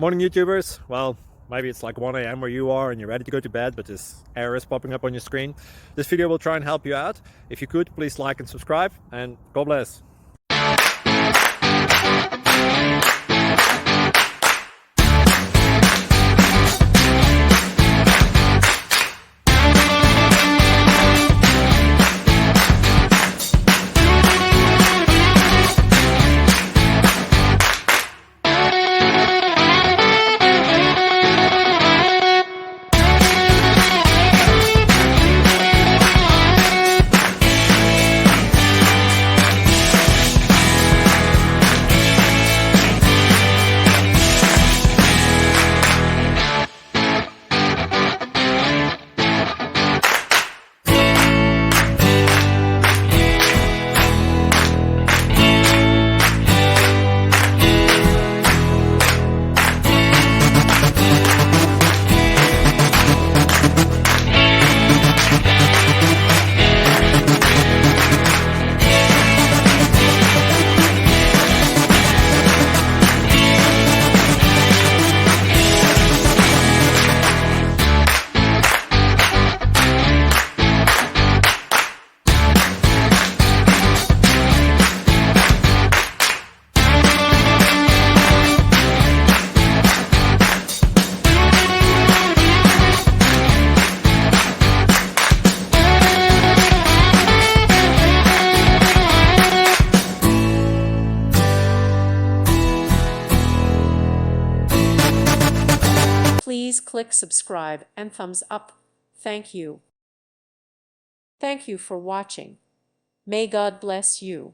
Morning YouTubers. Well, maybe it's like 1 a.m. where you are and you're ready to go to bed, but this error is popping up on your screen. This video will try and help you out. If you could, please like and subscribe, and God bless. Please click subscribe and thumbs up. Thank you. Thank you for watching. May God bless you.